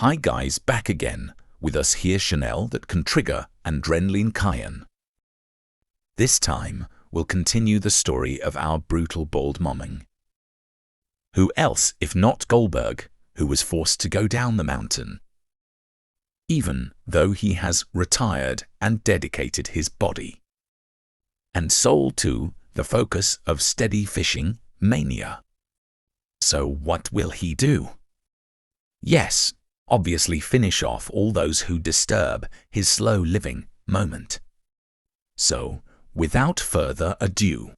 Hi guys, back again, with us here Chanel that can trigger adrenaline Cayenne. This time, we'll continue the story of our brutal bald momming. Who else if not Goldberg, who was forced to go down the mountain? Even though he has retired and dedicated his body and soul to the focus of steady fishing mania. So what will he do? Yes, obviously finish off all those who disturb his slow living moment. So, without further ado,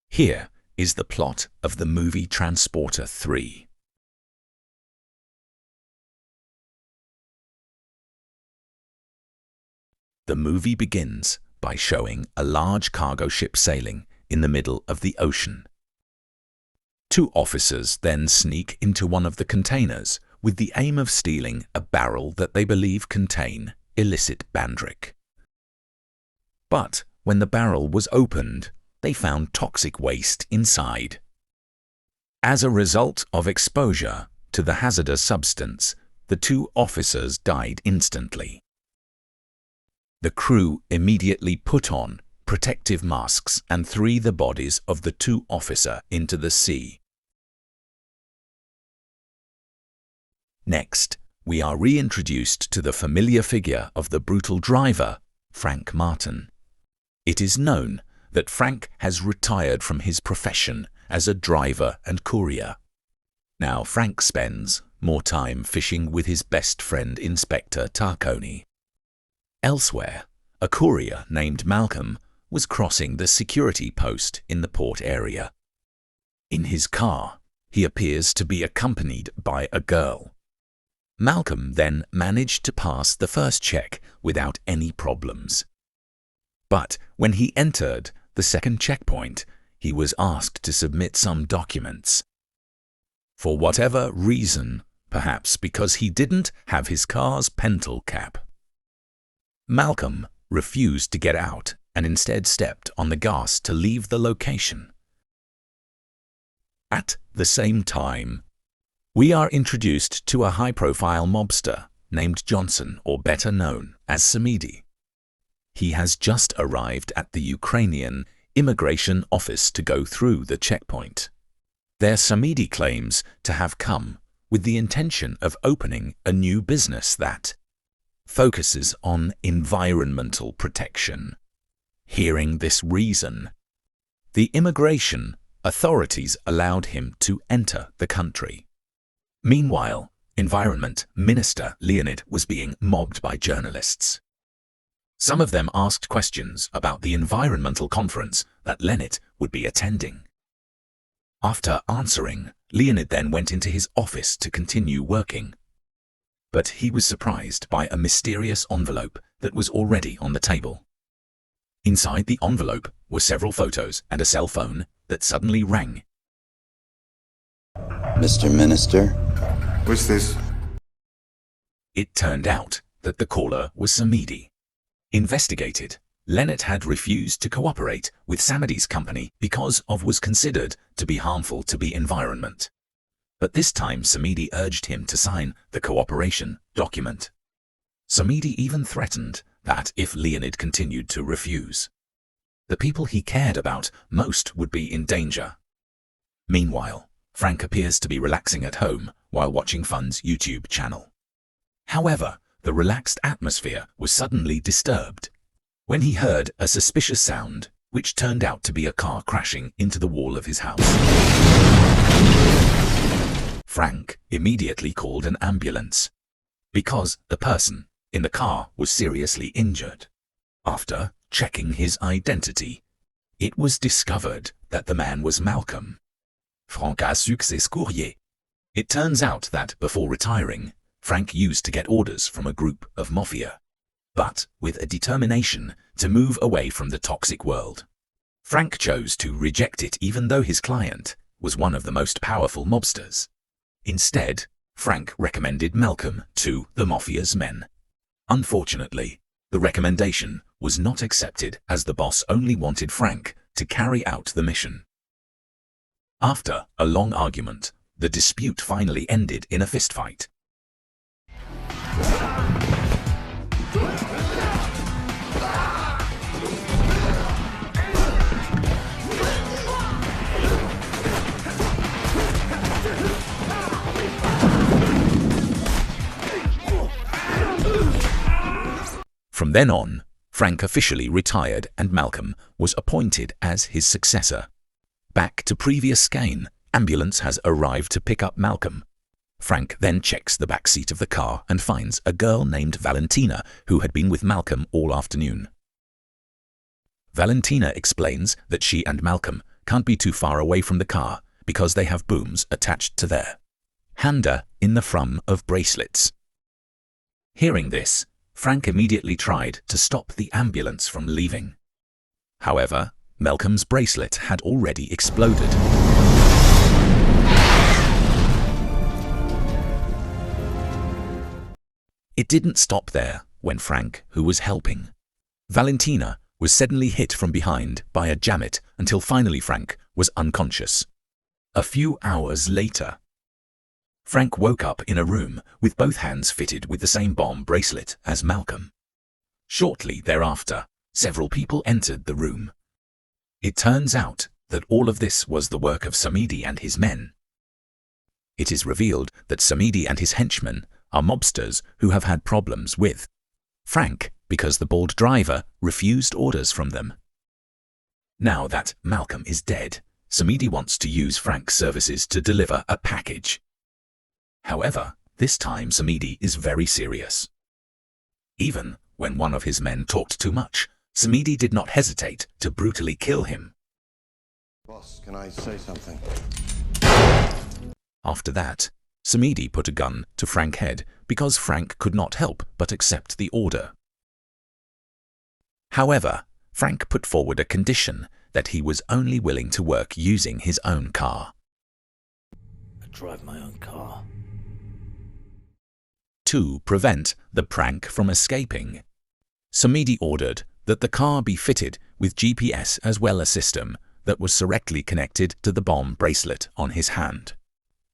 here is the plot of the movie Transporter 3. The movie begins by showing a large cargo ship sailing in the middle of the ocean. Two officers then sneak into one of the containers with the aim of stealing a barrel that they believe contain illicit bandric. But when the barrel was opened, they found toxic waste inside. As a result of exposure to the hazardous substance, the two officers died instantly. The crew immediately put on protective masks and threw the bodies of the two officers into the sea. Next, we are reintroduced to the familiar figure of the brutal driver, Frank Martin. It is known that Frank has retired from his profession as a driver and courier. Now Frank spends more time fishing with his best friend Inspector Tarconi. Elsewhere, a courier named Malcolm was crossing the security post in the port area. In his car, he appears to be accompanied by a girl. Malcolm then managed to pass the first check without any problems. But when he entered the second checkpoint, he was asked to submit some documents. For whatever reason, perhaps because he didn't have his car's pentel cap, Malcolm refused to get out and instead stepped on the gas to leave the location. At the same time, we are introduced to a high-profile mobster named Johnson, or better known as Samidi. He has just arrived at the Ukrainian immigration office to go through the checkpoint. There Samidi claims to have come with the intention of opening a new business that focuses on environmental protection. Hearing this reason, the immigration authorities allowed him to enter the country. Meanwhile, Environment Minister Leonid was being mobbed by journalists. Some of them asked questions about the environmental conference that Leonid would be attending. After answering, Leonid then went into his office to continue working. But he was surprised by a mysterious envelope that was already on the table. Inside the envelope were several photos and a cell phone that suddenly rang. Mr. Minister? What's this? It turned out that the caller was Samidi. Investigated, Leonid had refused to cooperate with Samidi's company because of was considered to be harmful to the environment. But this time Samidi urged him to sign the cooperation document. Samidi even threatened that if Leonid continued to refuse, the people he cared about most would be in danger. Meanwhile, Frank appears to be relaxing at home while watching Fun's YouTube channel. However, the relaxed atmosphere was suddenly disturbed when he heard a suspicious sound, which turned out to be a car crashing into the wall of his house. Frank immediately called an ambulance because the person in the car was seriously injured. After checking his identity, it was discovered that the man was Malcolm. Frank a succès courrier. It turns out that before retiring, Frank used to get orders from a group of mafia, but with a determination to move away from the toxic world. Frank chose to reject it even though his client was one of the most powerful mobsters. Instead, Frank recommended Malcolm to the mafia's men. Unfortunately, the recommendation was not accepted as the boss only wanted Frank to carry out the mission. After a long argument, the dispute finally ended in a fistfight. From then on, Frank officially retired and Malcolm was appointed as his successor. Back to previous skein, ambulance has arrived to pick up Malcolm. Frank then checks the back seat of the car and finds a girl named Valentina who had been with Malcolm all afternoon. Valentina explains that she and Malcolm can't be too far away from the car because they have booms attached to their hander in the frame of bracelets. Hearing this, Frank immediately tried to stop the ambulance from leaving. However, Malcolm's bracelet had already exploded. It didn't stop there when Frank, who was helping Valentina, was suddenly hit from behind by a jammet until finally Frank was unconscious. A few hours later, Frank woke up in a room with both hands fitted with the same bomb bracelet as Malcolm. Shortly thereafter, several people entered the room. It turns out that all of this was the work of Samidi and his men. It is revealed that Samidi and his henchmen are mobsters who have had problems with Frank because the bald driver refused orders from them. Now that Malcolm is dead, Samidi wants to use Frank's services to deliver a package. However, this time Samidi is very serious. Even when one of his men talked too much, Samidi did not hesitate to brutally kill him. Boss, can I say something? After that, Samidi put a gun to Frank's head because Frank could not help but accept the order. However, Frank put forward a condition that he was only willing to work using his own car. I drive my own car. To prevent the prank from escaping, Samidi ordered that the car be fitted with GPS as well as a system that was directly connected to the bomb bracelet on his hand.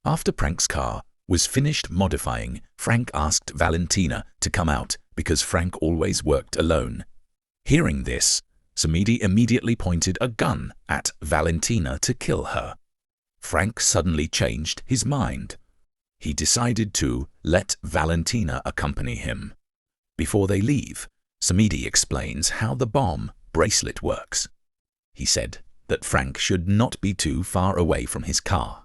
After Frank's car was finished modifying, Frank asked Valentina to come out because Frank always worked alone. Hearing this, Samidi immediately pointed a gun at Valentina to kill her. Frank suddenly changed his mind. He decided to let Valentina accompany him. Before they leave, Samidi explains how the bomb bracelet works. He said that Frank should not be too far away from his car,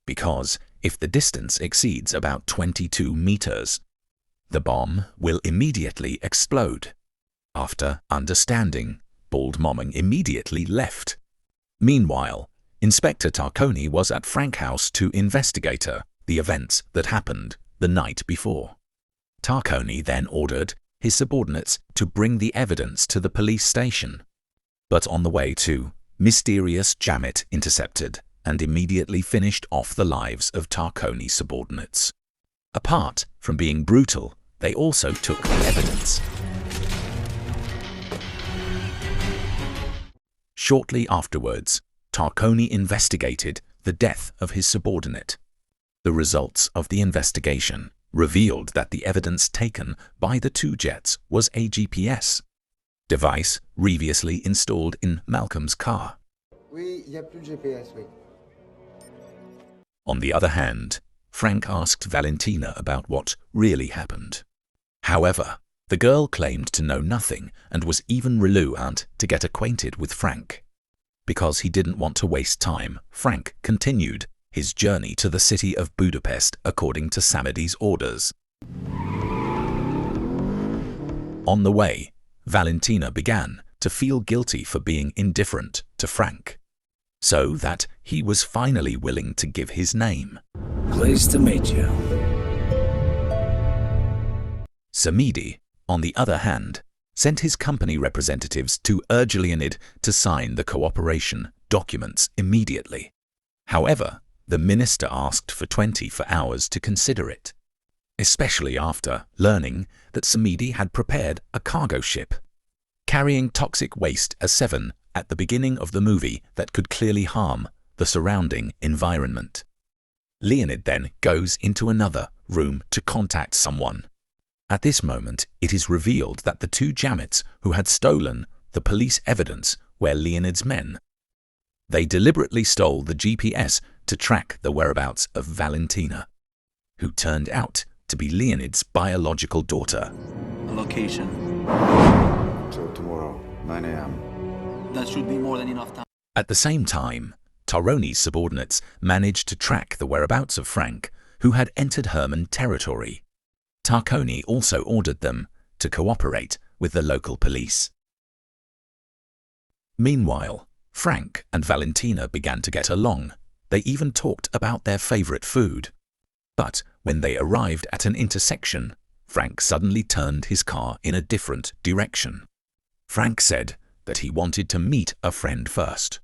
because if the distance exceeds about 22 meters, the bomb will immediately explode. After understanding, Bald Momming immediately left. Meanwhile, Inspector Tarconi was at Frank's house to investigate the events that happened the night before. Tarconi then ordered his subordinates to bring the evidence to the police station. But on the way to, mysterious jammet intercepted and immediately finished off the lives of Tarconi's subordinates. Apart from being brutal, they also took the evidence. Shortly afterwards, Tarconi investigated the death of his subordinate. The results of the investigation revealed that the evidence taken by the two jets was a GPS device previously installed in Malcolm's car. Oui, il y a plus de GPS, oui. On the other hand, Frank asked Valentina about what really happened. However, the girl claimed to know nothing and was even reluctant to get acquainted with Frank. Because he didn't want to waste time, Frank continued his journey to the city of Budapest according to Samidi's orders. On the way, Valentina began to feel guilty for being indifferent to Frank, so that he was finally willing to give his name. Pleased to meet you. Samidi, on the other hand, sent his company representatives to urge Leonid to sign the cooperation documents immediately. However, the minister asked for 24 hours to consider it, especially after learning that Samidi had prepared a cargo ship carrying toxic waste A7 at the beginning of the movie that could clearly harm the surrounding environment. Leonid then goes into another room to contact someone. At this moment, it is revealed that the two jammets who had stolen the police evidence were Leonid's men. They deliberately stole the GPS to track the whereabouts of Valentina, who turned out to be Leonid's biological daughter. A location. So tomorrow, 9 a.m. That should be more than enough time. At the same time, Taroni's subordinates managed to track the whereabouts of Frank, who had entered Herman territory. Tarconi also ordered them to cooperate with the local police. Meanwhile, Frank and Valentina began to get along. They even talked about their favorite food. But when they arrived at an intersection, Frank suddenly turned his car in a different direction. Frank said that he wanted to meet a friend first.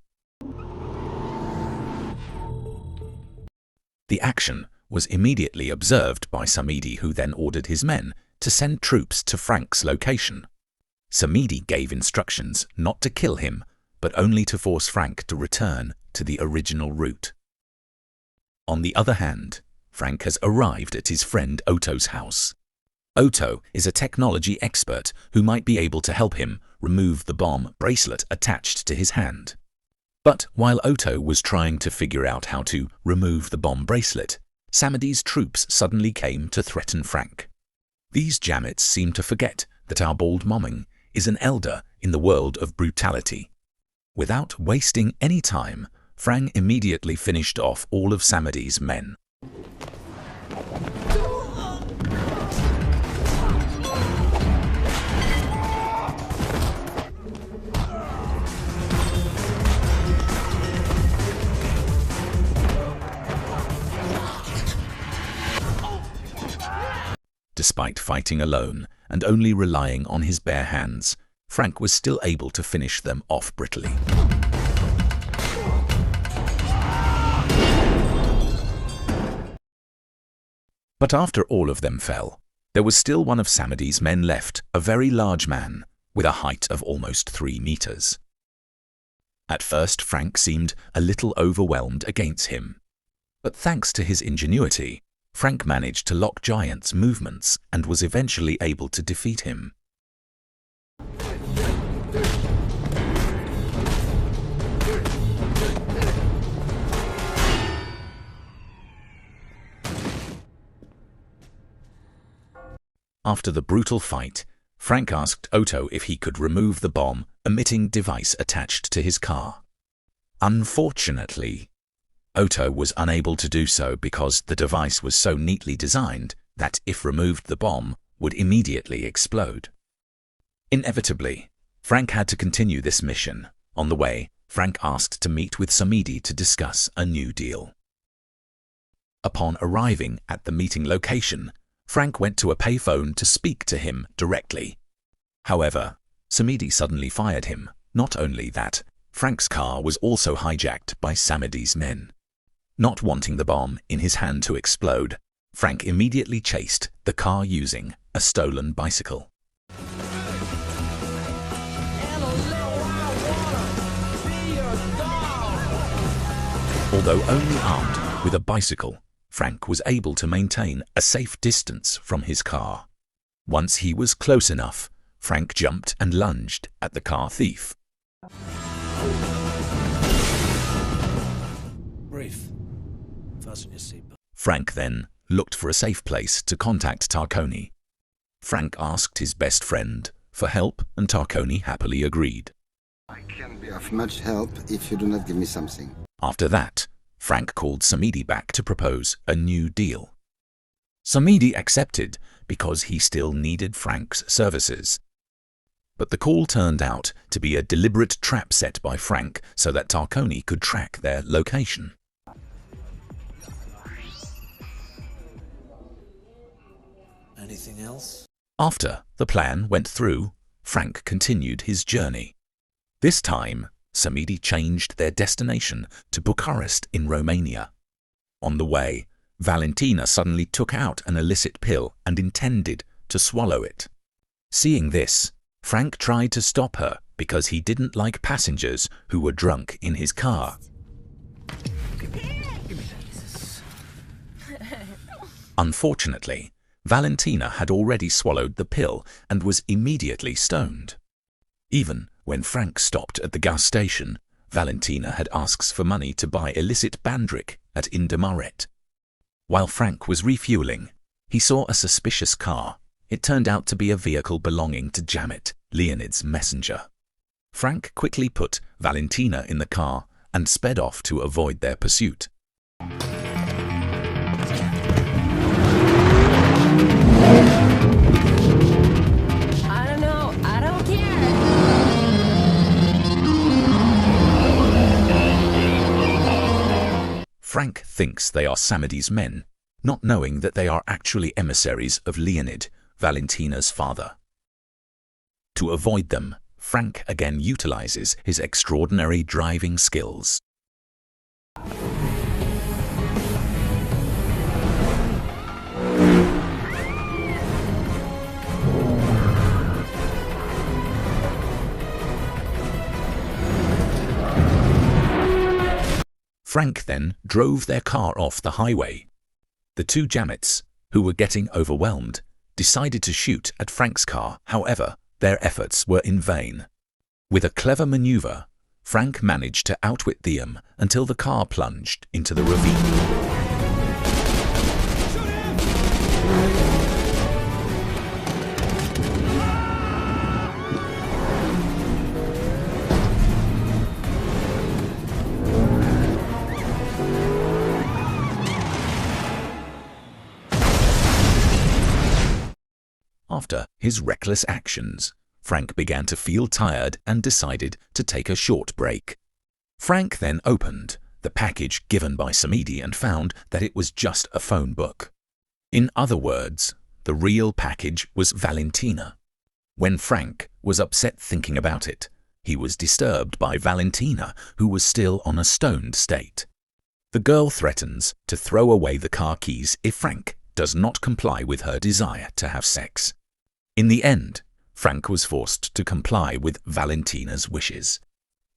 The action was immediately observed by Samedi, who then ordered his men to send troops to Frank's location. Samedi gave instructions not to kill him, but only to force Frank to return to the original route. On the other hand, Frank has arrived at his friend Otto's house. Otto is a technology expert who might be able to help him remove the bomb bracelet attached to his hand. But while Otto was trying to figure out how to remove the bomb bracelet, Samedi's troops suddenly came to threaten Frank. These Jamets seem to forget that our bald momming is an elder in the world of brutality. Without wasting any time, Frank immediately finished off all of Samedi's men. Despite fighting alone and only relying on his bare hands, Frank was still able to finish them off brittly. But after all of them fell, there was still one of Samedi's men left, a very large man with a height of almost 3 meters. At first, Frank seemed a little overwhelmed against him, but thanks to his ingenuity, Frank managed to lock Giant's movements and was eventually able to defeat him. After the brutal fight, Frank asked Otto if he could remove the bomb-emitting device attached to his car. Unfortunately, Otto was unable to do so because the device was so neatly designed that if removed, the bomb would immediately explode. Inevitably, Frank had to continue this mission. On the way, Frank asked to meet with Samedi to discuss a new deal. Upon arriving at the meeting location, Frank went to a payphone to speak to him directly. However, Samedi suddenly fired him. Not only that, Frank's car was also hijacked by Samedi's men. Not wanting the bomb in his hand to explode, Frank immediately chased the car using a stolen bicycle. Although only armed with a bicycle, Frank was able to maintain a safe distance from his car. Once he was close enough, Frank jumped and lunged at the car thief. Brief. Fasten your seatbelt. Frank then looked for a safe place to contact Tarconi. Frank asked his best friend for help, and Tarconi happily agreed. I can't be of much help if you do not give me something. After that, Frank called Samedi back to propose a new deal. Samedi accepted because he still needed Frank's services. But the call turned out to be a deliberate trap set by Frank so that Tarconi could track their location. Anything else? After the plan went through, Frank continued his journey. This time, Samedi changed their destination to Bucharest in Romania. On the way, Valentina suddenly took out an illicit pill and intended to swallow it. Seeing this, Frank tried to stop her because he didn't like passengers who were drunk in his car. Unfortunately, Valentina had already swallowed the pill and was immediately stoned. Even when Frank stopped at the gas station, Valentina had asked for money to buy illicit bandric at Indemaret. While Frank was refueling, he saw a suspicious car. It turned out to be a vehicle belonging to Jamet, Leonid's messenger. Frank quickly put Valentina in the car and sped off to avoid their pursuit. I don't know. I don't care. Frank thinks they are Samidi's men, not knowing that they are actually emissaries of Leonid, Valentina's father. To avoid them, Frank again utilizes his extraordinary driving skills. Frank then drove their car off the highway. The two Jamets, who were getting overwhelmed, decided to shoot at Frank's car. However, their efforts were in vain. With a clever maneuver, Frank managed to outwit them until the car plunged into the ravine. After his reckless actions, Frank began to feel tired and decided to take a short break. Frank then opened the package given by Samidi and found that it was just a phone book. In other words, the real package was Valentina. When Frank was upset thinking about it, he was disturbed by Valentina, who was still on a stoned state. The girl threatens to throw away the car keys if Frank does not comply with her desire to have sex. In the end, Frank was forced to comply with Valentina's wishes,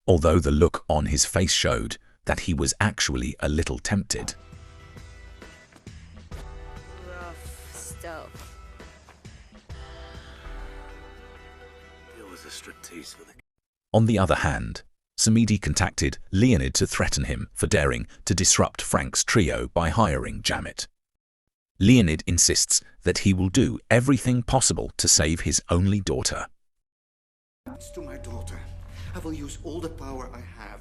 although the look on his face showed that he was actually a little tempted. Rough stuff. It was a striptease for the... On the other hand, Samidi contacted Leonid to threaten him for daring to disrupt Frank's trio by hiring Jamet. Leonid insists that he will do everything possible to save his only daughter. To my daughter. I will use all the power I have.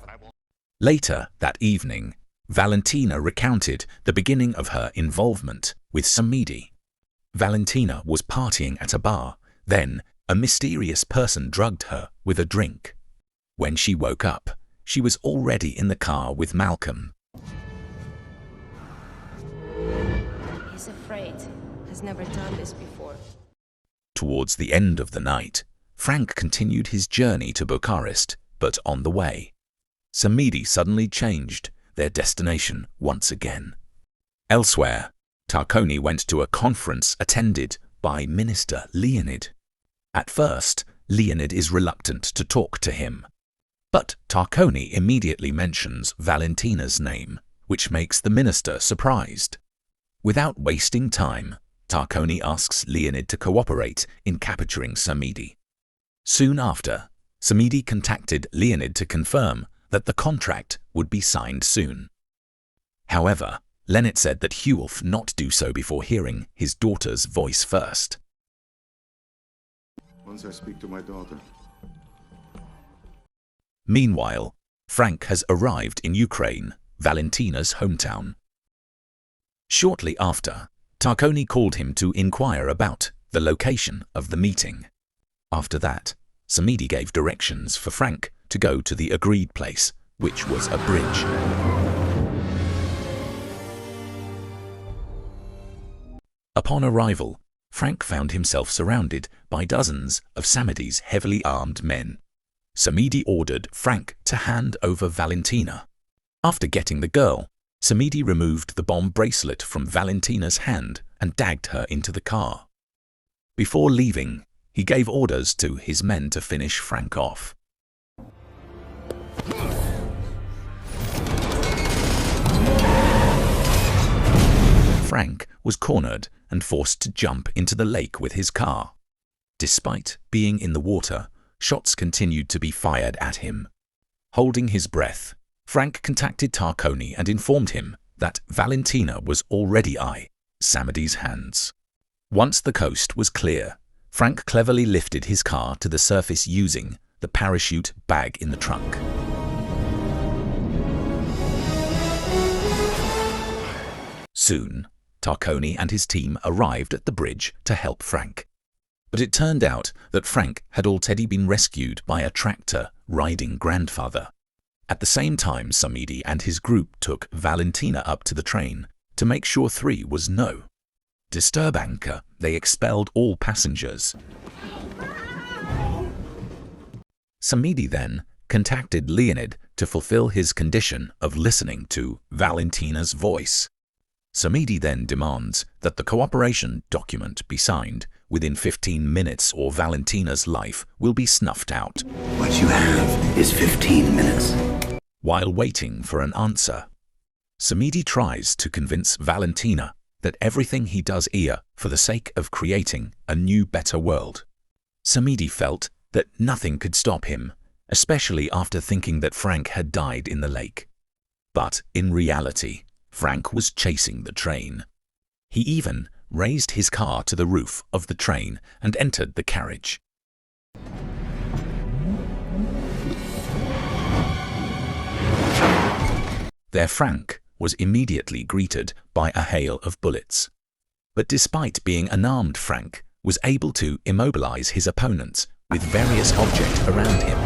Later that evening, Valentina recounted the beginning of her involvement with Samidi. Valentina was partying at a bar. Then, a mysterious person drugged her with a drink. When she woke up, she was already in the car with Malcolm. He's afraid. Has never done this before. Towards the end of the night, Frank continued his journey to Bucharest, but on the way, Samidi suddenly changed their destination once again. Elsewhere, Tarconi went to a conference attended by Minister Leonid. At first, Leonid is reluctant to talk to him, but Tarconi immediately mentions Valentina's name, which makes the minister surprised. Without wasting time, Tarconi asks Leonid to cooperate in capturing Samidi. Soon after, Samidi contacted Leonid to confirm that the contract would be signed soon. However, Leonid said that he will not do so before hearing his daughter's voice first. Once I speak to my daughter. Meanwhile, Frank has arrived in Ukraine, Valentina's hometown. Shortly after, Tarconi called him to inquire about the location of the meeting. After that, Samidi gave directions for Frank to go to the agreed place, which was a bridge. Upon arrival, Frank found himself surrounded by dozens of Samidi's heavily armed men. Samidi ordered Frank to hand over Valentina. After getting the girl, Samidi removed the bomb bracelet from Valentina's hand and dragged her into the car. Before leaving, he gave orders to his men to finish Frank off. Frank was cornered and forced to jump into the lake with his car. Despite being in the water, shots continued to be fired at him. Holding his breath, Frank contacted Tarconi and informed him that Valentina was already in Samidi's hands. Once the coast was clear, Frank cleverly lifted his car to the surface using the parachute bag in the trunk. Soon, Tarconi and his team arrived at the bridge to help Frank. But it turned out that Frank had already been rescued by a tractor-riding grandfather. At the same time, Samidi and his group took Valentina up to the train to make sure 3 was no. Disturb anchor, they expelled all passengers. Samidi then contacted Leonid to fulfill his condition of listening to Valentina's voice. Samidi then demands that the cooperation document be signed within 15 minutes or Valentina's life will be snuffed out. What you have is 15 minutes. While waiting for an answer, Samidi tries to convince Valentina that everything he does here for the sake of creating a new, better world. Samidi felt that nothing could stop him, especially after thinking that Frank had died in the lake. But in reality, Frank was chasing the train. He even raised his car to the roof of the train and entered the carriage. There Frank was immediately greeted by a hail of bullets. But despite being unarmed, Frank was able to immobilize his opponents with various objects around him.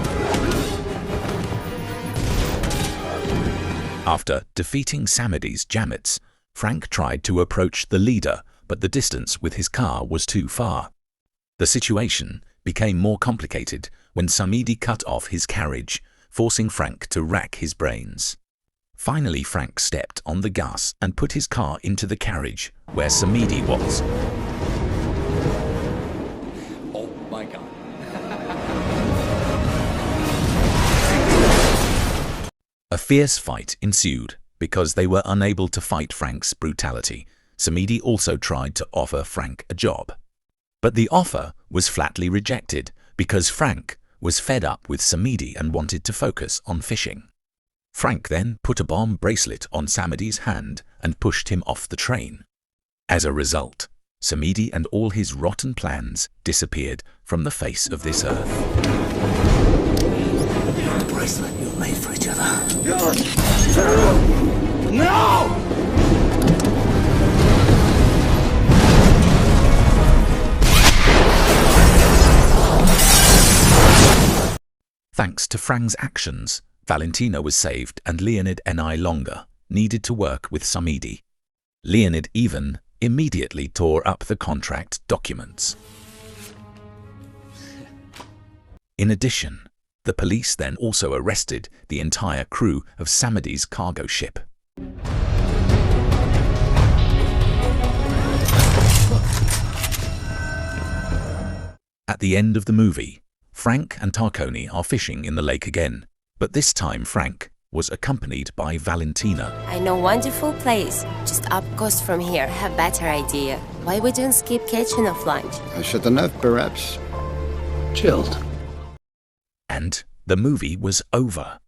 After defeating Samidi's Jamets, Frank tried to approach the leader, but the distance with his car was too far. The situation became more complicated when Samidi cut off his carriage, forcing Frank to rack his brains. Finally, Frank stepped on the gas and put his car into the carriage where Samidi was. Oh my God. A fierce fight ensued because they were unable to fight Frank's brutality. Samidi also tried to offer Frank a job. But the offer was flatly rejected because Frank was fed up with Samidi and wanted to focus on fishing. Frank then put a bomb bracelet on Samidi's hand and pushed him off the train. As a result, Samidi and all his rotten plans disappeared from the face of this earth. The bracelet you made for each other. No! Thanks to Frank's actions, Valentina was saved and Leonid no longer needed to work with Samidi. Leonid even immediately tore up the contract documents. In addition, the police then also arrested the entire crew of Samidi's cargo ship. At the end of the movie, Frank and Tarconi are fishing in the lake again, but this time Frank was accompanied by Valentina. I know a wonderful place, just up coast from here. Have better idea. Why we don't skip catching of lunch? I should enough, perhaps. Chilled. And the movie was over.